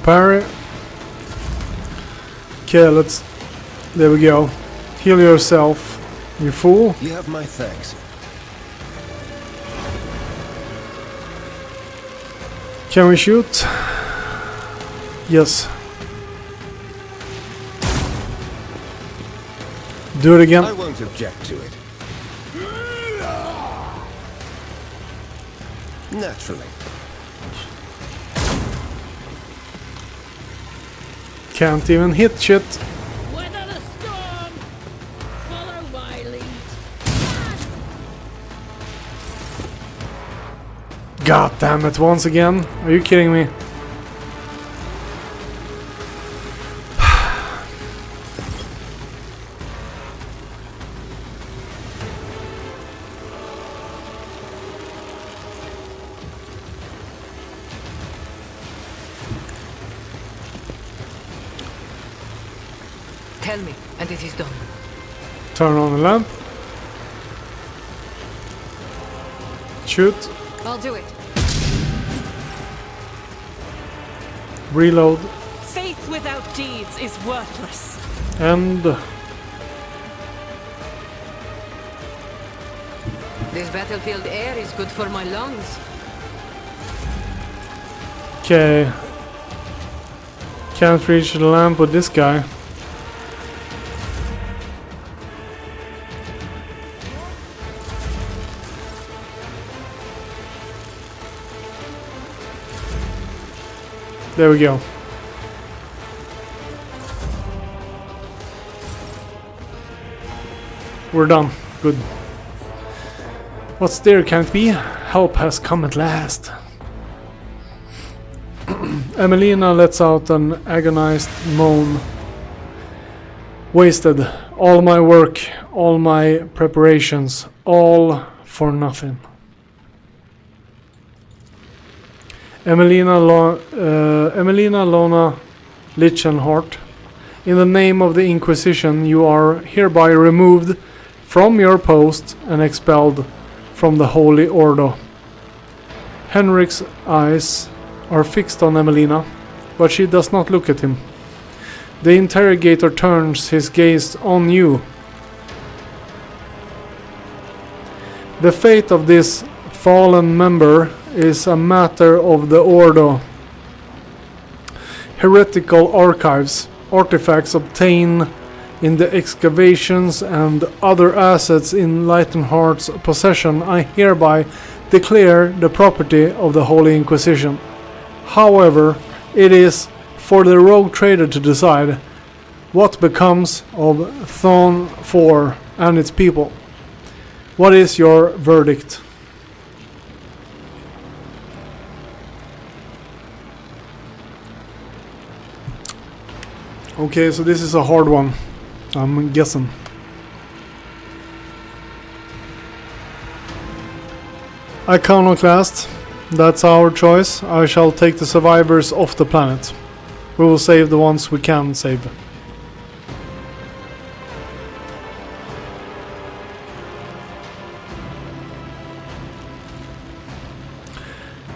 parry. Okay, let's... There we go. Heal yourself, you fool. You have my thanks. Can we shoot? Yes. Do it again. I won't object to it. Naturally. Can't even hit shit. Weather the storm. Follow my lead. God damn it, once again? Are you kidding me? Tell me, and it is done. Turn on the lamp. Shoot. I'll do it. Reload. Faith without deeds is worthless. And... This battlefield air is good for my lungs. Okay. Can't reach the lamp with this guy. There we go. We're done. Good. What's there can't be? Help has come at last. Emelina lets out an agonized moan. Wasted. All my work, all my preparations, all for nothing. Emelina Lona Lichenhart, in the name of the Inquisition, you are hereby removed from your post and expelled from the Holy Ordo. Henrik's eyes are fixed on Emelina, but she does not look at him. The interrogator turns his gaze on you. The fate of this fallen member is a matter of the Ordo. Heretical archives, artifacts obtained in the excavations and other assets in Lightenheart's possession I hereby declare the property of the Holy Inquisition. However, it is for the rogue trader to decide what becomes of Thon 4 and its people. What is your verdict? Okay, so this is a hard one, I'm guessing. Iconoclast, that's our choice. I shall take the survivors off the planet. We will save the ones we can save.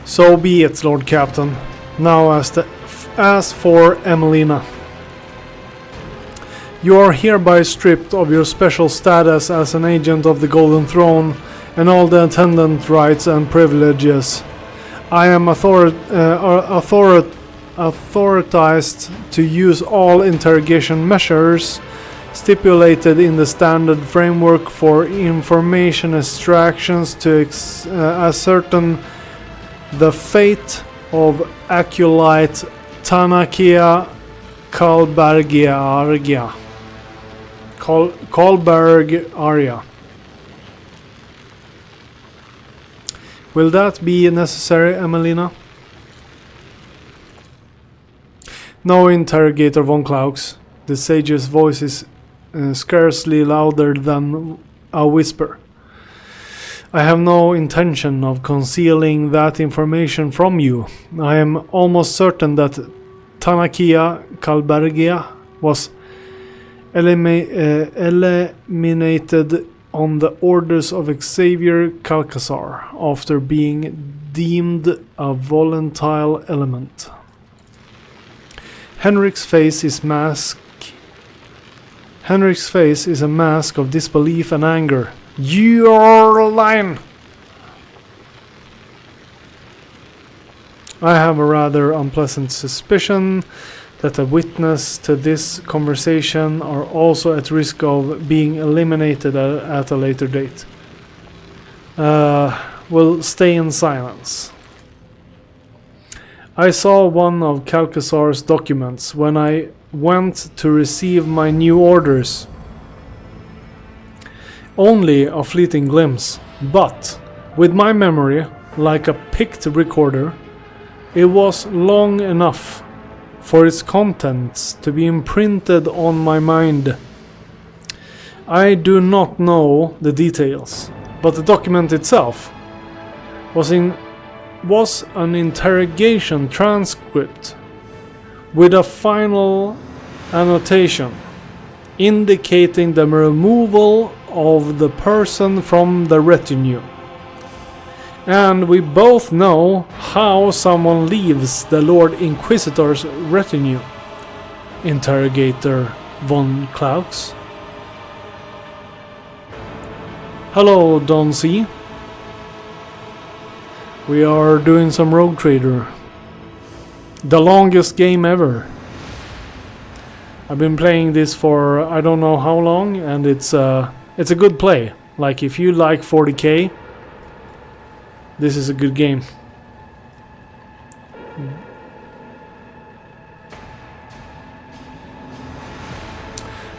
So be it, Lord Captain. Now as for Emelina. You are hereby stripped of your special status as an agent of the Golden Throne and all the attendant rights and privileges. I am authorized to use all interrogation measures stipulated in the standard framework for information extractions to ascertain the fate of acolyte Tanakia Kalberg Arya. Will that be necessary, Emelina? No, Interrogator von Klaus. The sage's voice is scarcely louder than a whisper. I have no intention of concealing that information from you. I am almost certain that Tanakia Kalbergia was eliminated on the orders of Xavier Calcazar after being deemed a volatile element. Henrik's face is a mask of disbelief and anger. You're lying! I have a rather unpleasant suspicion that the witness to this conversation are also at risk of being eliminated at a later date. Will stay in silence. I saw one of Calcasar's documents when I went to receive my new orders. Only a fleeting glimpse, but with my memory, like a picked recorder, it was long enough for its contents to be imprinted on my mind. I do not know the details, but the document itself was an interrogation transcript with a final annotation indicating the removal of the person from the retinue. And we both know how someone leaves the Lord Inquisitor's retinue. Interrogator von Klaus. Hello, Don C. We are doing some Rogue Trader. The longest game ever. I've been playing this for I don't know how long, and it's a good play. Like if you like 40k, this is a good game.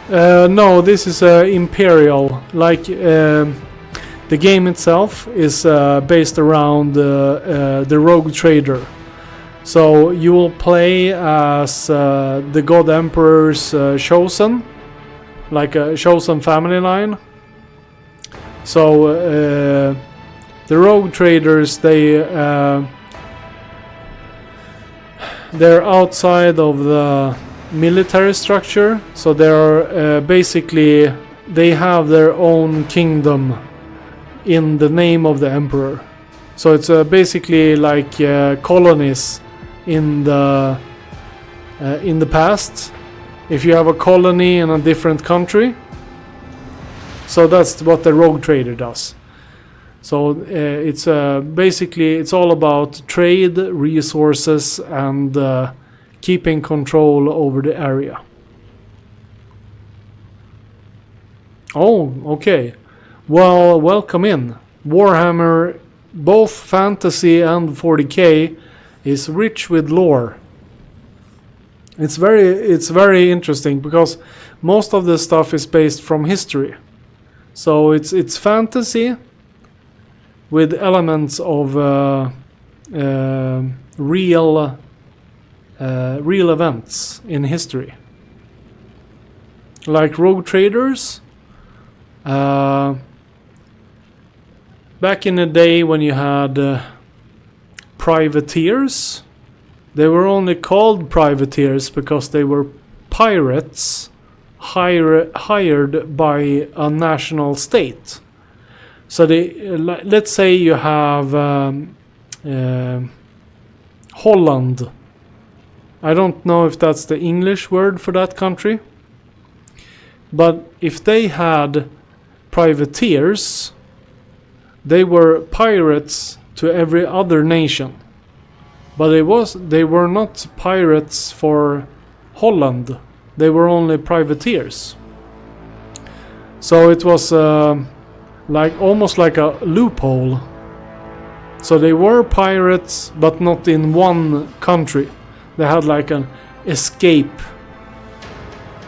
No, this is Imperial. Like the game itself is based around the Rogue Trader. So you will play as the God Emperor's chosen, like a chosen family line. So the Rogue Traders, they're outside of the military structure. So they're basically they have their own kingdom in the name of the Emperor. So it's basically like colonies in the past. If you have a colony in a different country, so that's what the Rogue Trader does. So it's basically it's all about trade, resources, and keeping control over the area. Oh, okay. Well, welcome in. Warhammer, both fantasy and 40k, is rich with lore. It's very interesting because most of the stuff is based from history. So it's fantasy with elements of real events in history. Like Rogue Traders. Back in the day when you had privateers, they were only called privateers because they were pirates hired by a national state. So let's say you have Holland. I don't know if that's the English word for that country. But if they had privateers, they were pirates to every other nation. But they were not pirates for Holland. They were only privateers. So it was almost like a loophole. So they were pirates, but not in one country. They had like an escape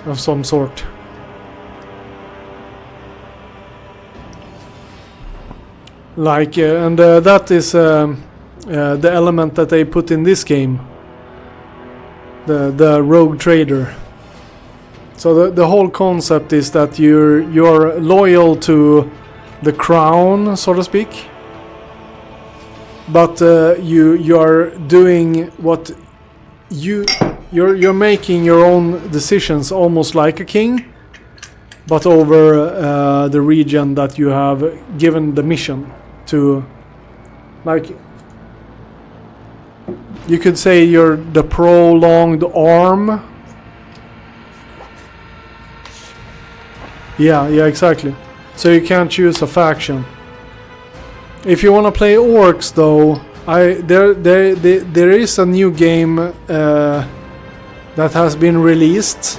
of some sort. Like and that is the element that they put in this game. The Rogue Trader. So the whole concept is that you're loyal to the crown, so to speak. But you are doing what you're making your own decisions, almost like a king, but over the region that you have given the mission to. Like you could say you're the prolonged arm Yeah, exactly. So you can't choose a faction. If you want to play orcs, though, there is a new game that has been released,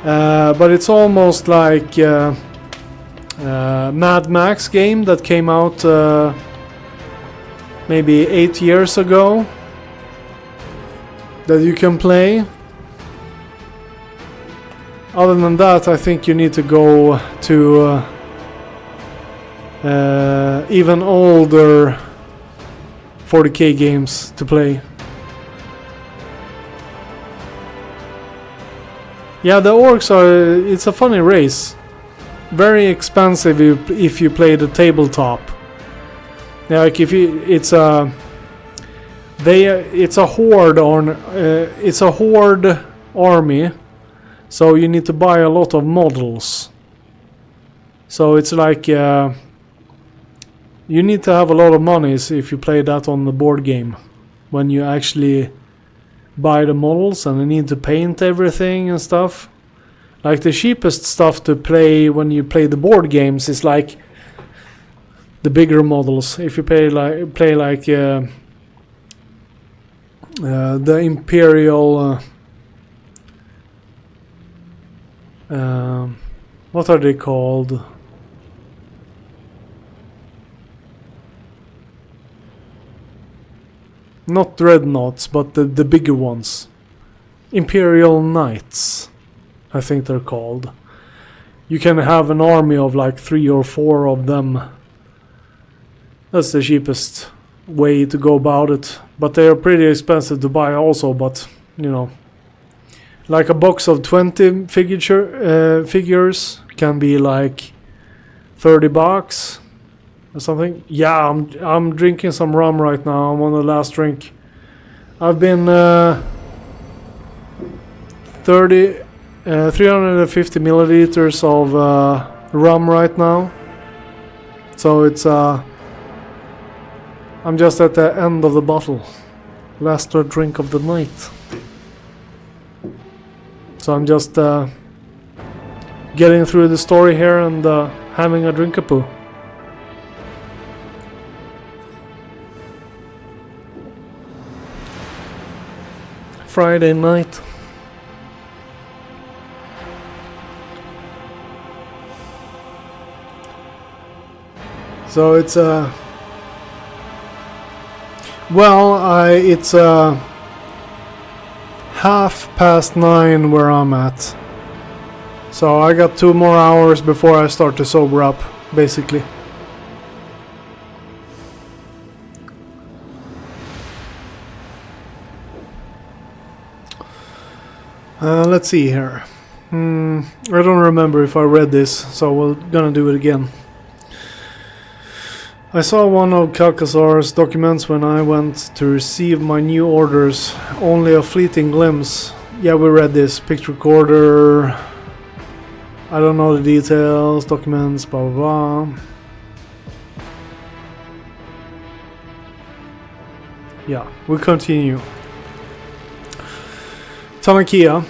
but it's almost like Mad Max game that came out maybe 8 years ago that you can play. Other than that, I think you need to go to even older 40k games to play. Yeah, the orcs it's a funny race. Very expensive if you play the tabletop. Yeah, like if you, it's a horde it's a horde army. So you need to buy a lot of models. So it's like you need to have a lot of monies if you play that on the board game. When you actually buy the models and you need to paint everything and stuff. Like the cheapest stuff to play when you play the board games is like the bigger models. If you play like the Imperial. What are they called? Not dreadnoughts, but the bigger ones. Imperial Knights, I think they're called. You can have an army of like 3 or 4 of them. That's the cheapest way to go about it. But they are pretty expensive to buy also, but you know. Like a box of 20 figures can be like $30 or something. Yeah, I'm drinking some rum right now. I'm on the last drink. I've been 350 milliliters of rum right now. So it's I'm just at the end of the bottle. Last drink of the night. So I'm just getting through the story here and having a drink of poo. Friday night. So it's it's 9:30 where I'm at. So I got 2 more hours before I start to sober up, basically. Let's see here. I don't remember if I read this, so we're gonna do it again. I saw one of Calcasar's documents when I went to receive my new orders. Only a fleeting glimpse. Yeah, we read this. Picture recorder. I don't know the details. Documents, blah blah blah. Yeah, we continue. Tanakia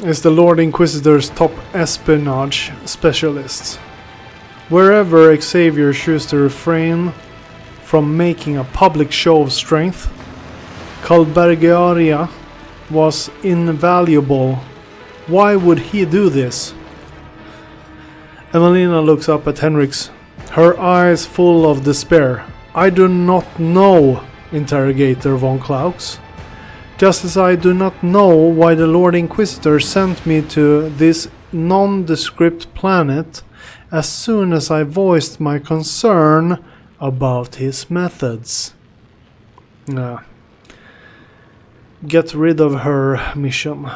is the Lord Inquisitor's top espionage specialist. Wherever Xavier chose to refrain from making a public show of strength, Kalbergaria was invaluable. Why would he do this? Emelina looks up at Henriks, her eyes full of despair. I do not know, Interrogator von Klaus. Just as I do not know why the Lord Inquisitor sent me to this nondescript planet as soon as I voiced my concern about his methods. Get rid of her mission.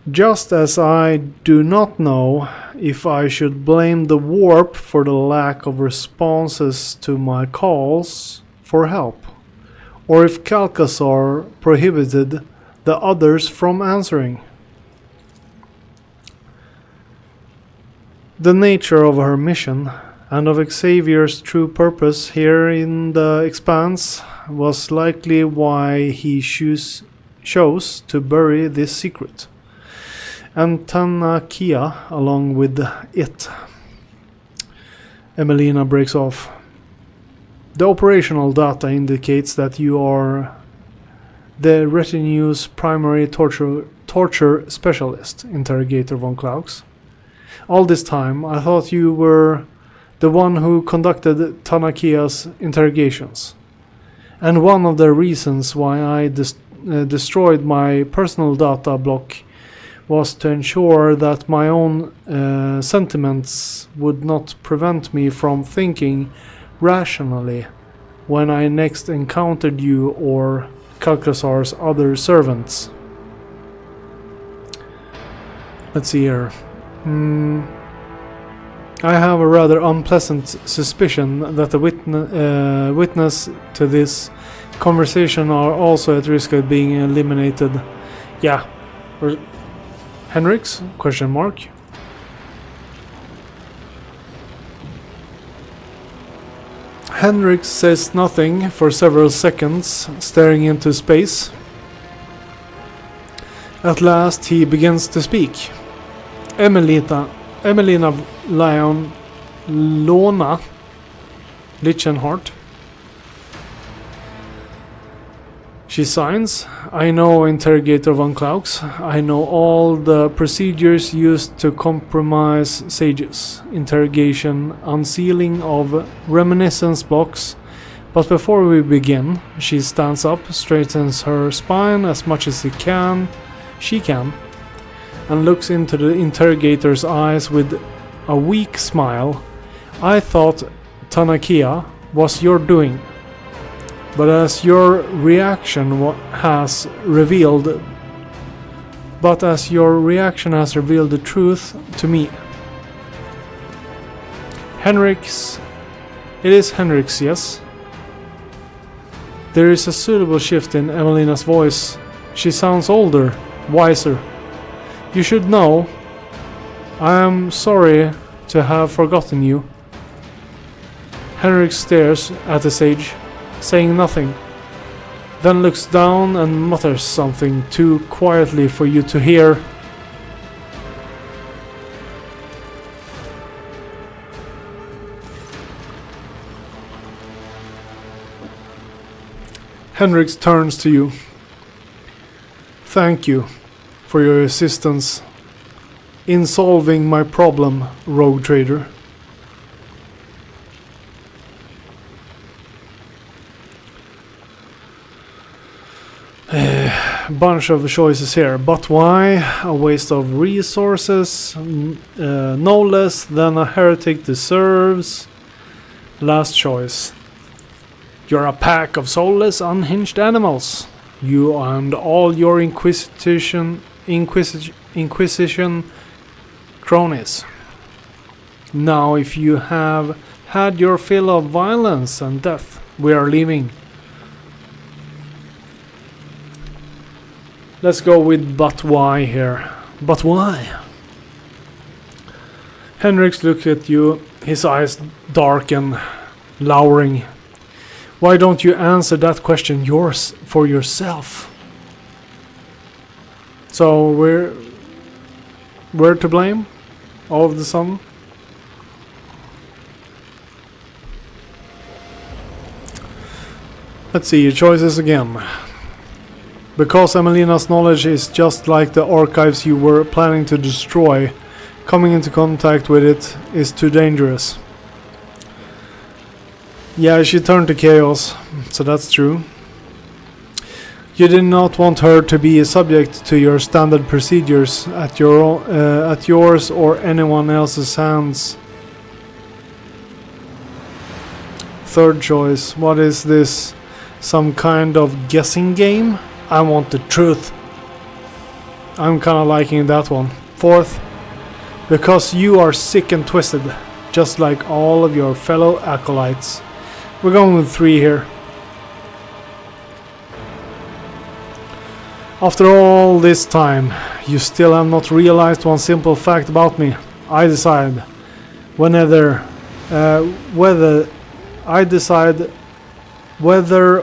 Just as I do not know if I should blame the warp for the lack of responses to my calls for help, or if Calcasar prohibited the others from answering. The nature of her mission and of Xavier's true purpose here in the Expanse was likely why he chose to bury this secret. and Tanakia along with it. Emelina breaks off. The operational data indicates that you are the retinue's primary torture specialist, Interrogator von Klaus. All this time, I thought you were the one who conducted Tanakia's interrogations. And one of the reasons why I destroyed my personal data block was to ensure that my own sentiments would not prevent me from thinking rationally when I next encountered you or Kalkasar's other servants. Let's see here. I have a rather unpleasant suspicion that the witness to this conversation are also at risk of being eliminated. Yeah. Henriks? Question mark. Henrik says nothing for several seconds, staring into space. At last he begins to speak. Emelina Lona Lichenhart. She signs. I know Interrogator von Klaus. I know all the procedures used to compromise sages. Interrogation, unsealing of reminiscence blocks. But before we begin, she stands up, straightens her spine as much as she can, and looks into the interrogator's eyes with a weak smile. I thought Tanakia was your doing. But as your reaction has revealed the truth to me. Henriks. It is Henriks, yes. There is a suitable shift in Emelina's voice. She sounds older, wiser. You should know. I am sorry to have forgotten you. Henrik stares at the sage, saying nothing, then looks down and mutters something too quietly for you to hear. Henrik turns to you. Thank you for your assistance in solving my problem, rogue trader. Bunch of choices here, but why? A waste of resources, no less than a heretic deserves. Last choice. You're a pack of soulless, unhinged animals. You and all your Inquisition cronies. Now, if you have had your fill of violence and death, we are leaving. Let's go with but why here. But why? Henriks looks at you, his eyes darken, lowering. Why don't you answer that question for yourself? So we're to blame? All of the sudden? Let's see your choices again. Because Emelina's knowledge is just like the archives you were planning to destroy, coming into contact with it is too dangerous. Yeah, she turned to chaos, so that's true. You did not want her to be subject to your standard procedures at yours or anyone else's hands. Third choice, what is this? Some kind of guessing game? I want the truth. I'm kinda liking that one. Fourth, because you are sick and twisted, just like all of your fellow acolytes. We're going with 3 here. After all this time, you still have not realized one simple fact about me. I decide whether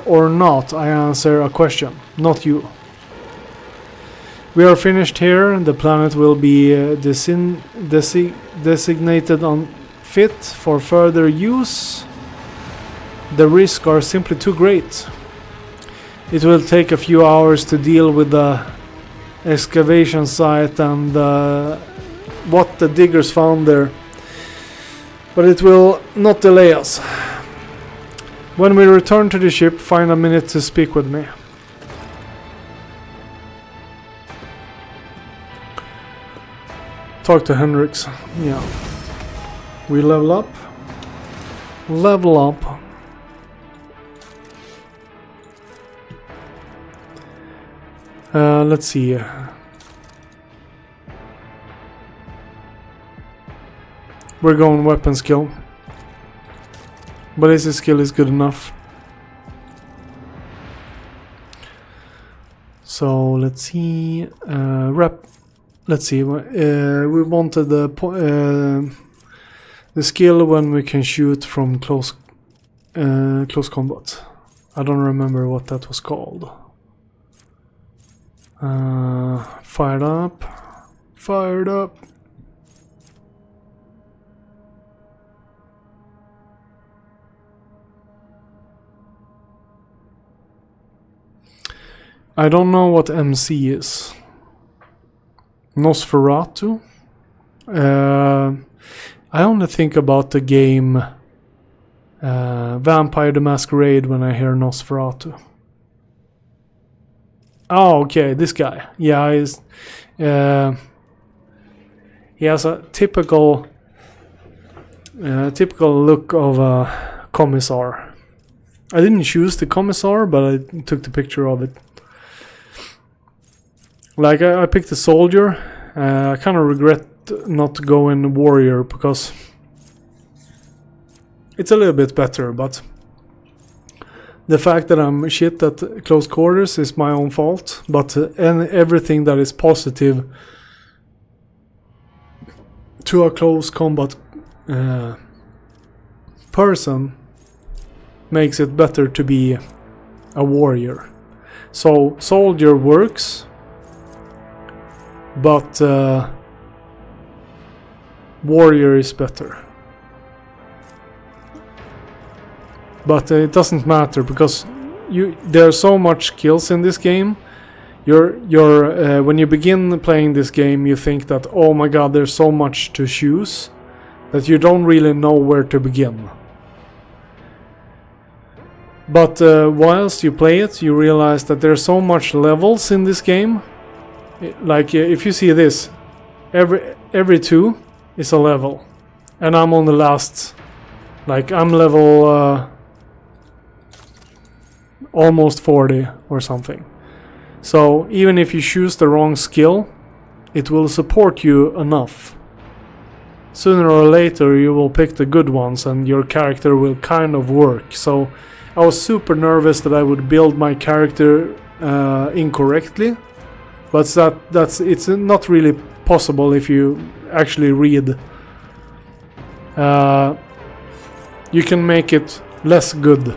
or not I answer a question, not you. We are finished here. The planet will be designated unfit for further use. The risks are simply too great. It will take a few hours to deal with the excavation site and what the diggers found there, but it will not delay us. When we return to the ship, find a minute to speak with me. Talk to Hendrix. Yeah. We level up. Level up. Let's see. We're going weapon skill. Ballistic skill is good enough. So let's see. Let's see. We wanted the skill when we can shoot from close combat. I don't remember what that was called. Fired up. Fired up. I don't know what MC is. Nosferatu? I only think about the game Vampire the Masquerade when I hear Nosferatu. Oh, okay, this guy. Yeah, he has a typical look of a commissar. I didn't choose the commissar, but I took the picture of it. Like, I picked a soldier. I kind of regret not going warrior because it's a little bit better, but the fact that I'm shit at close quarters is my own fault. But everything that is positive to a close combat person makes it better to be a warrior. So soldier works. But warrior is better. But it doesn't matter because there are so much skills in this game. When you begin playing this game, you think that, oh my god, there's so much to choose that you don't really know where to begin. But whilst you play it, you realize that there's so much levels in this game. Like, if you see this, every 2 is a level, and I'm on the last. Like, I'm level almost 40 or something. So even if you choose the wrong skill, it will support you enough. Sooner or later you will pick the good ones and your character will kind of work. So I was super nervous that I would build my character incorrectly. But it's not really possible if you actually read. You can make it less good,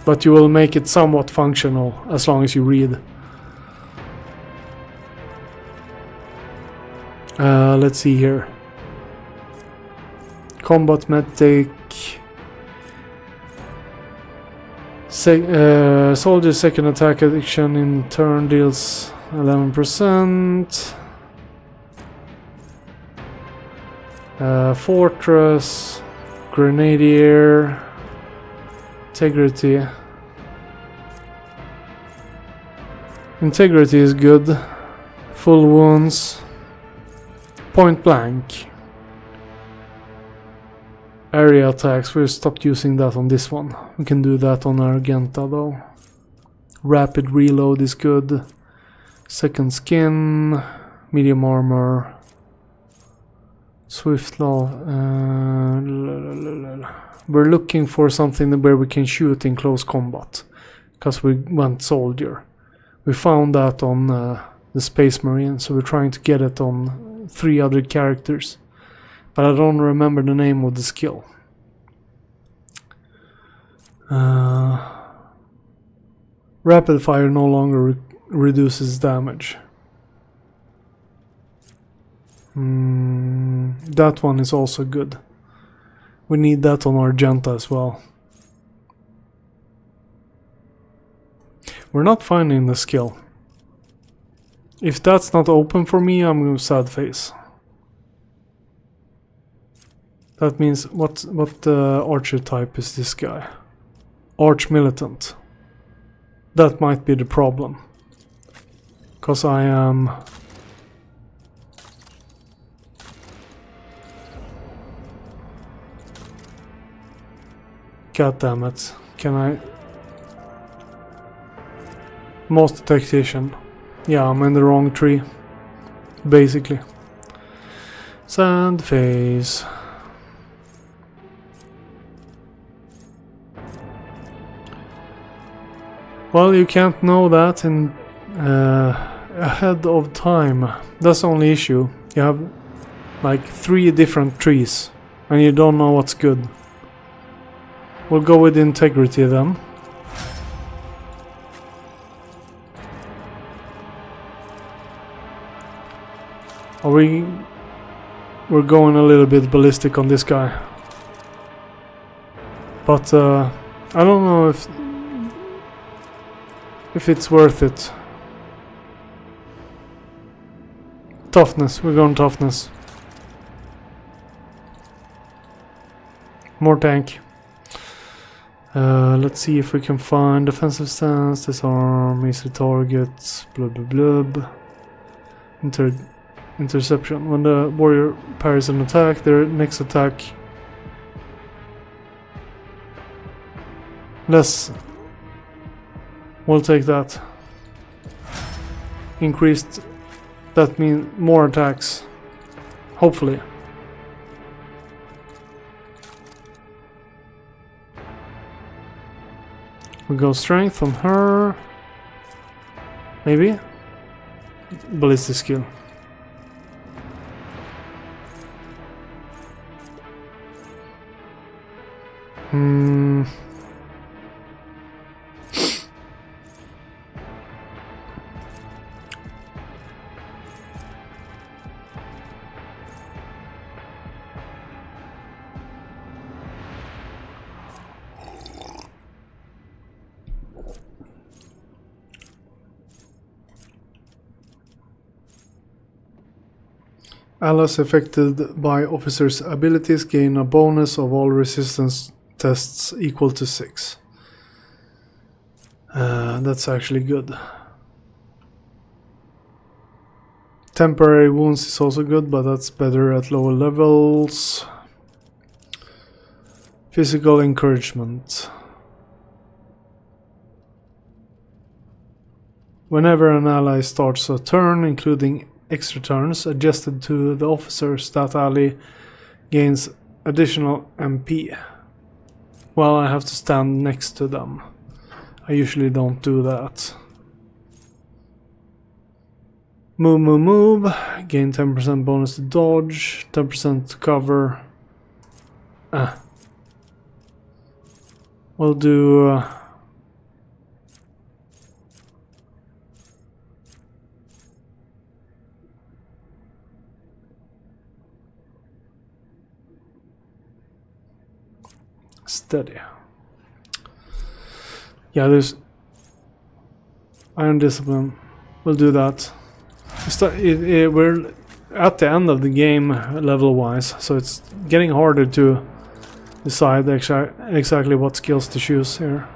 but you will make it somewhat functional as long as you read. Let's see here. Combat medic. Soldier's second attack action in turn deals 11%. Fortress, Grenadier, Integrity. Integrity is good. Full wounds. Point blank. Area attacks, we've stopped using that on this one. We can do that on Argenta though. Rapid reload is good. Second skin. Medium armor. Swift law. We're looking for something where we can shoot in close combat. Because we went soldier. We found that on the Space Marine, so we're trying to get it on 3 other characters. But I don't remember the name of the skill. Rapid fire no longer reduces damage. That one is also good. We need that on Argenta as well. We're not finding the skill. If that's not open for me, I'm going to sad face. That means what archer type is this guy? Arch militant. That might be the problem. Because I am... God damn it. Can I... Master tactician. Yeah, I'm in the wrong tree. Basically. Sand face. Well, you can't know that in ahead of time. That's the only issue. You have like 3 different trees and you don't know what's good. We'll go with integrity then. We're going a little bit ballistic on this guy. But I don't know if it's worth it. Toughness, we're going toughness. More tank. Let's see if we can find defensive stance, disarm, easy targets, blah blah blah. Interception. When the warrior parries an attack, their next attack less. We'll take that. Increased. That means more attacks. Hopefully. We go strength on her. Maybe. Ballistic skill. Allies affected by officers' abilities gain a bonus of all resistance tests equal to 6. That's actually good. Temporary wounds is also good, but that's better at lower levels. Physical encouragement. Whenever an ally starts a turn, including extra turns adjusted to the officers, that ally gains additional MP. Well, I have to stand next to them. I usually don't do that. Move. Gain 10% bonus to dodge, 10% to cover. We'll do... steady. Yeah, there's Iron Discipline. We'll do that. We're at the end of the game level-wise, so it's getting harder to decide exactly what skills to choose here.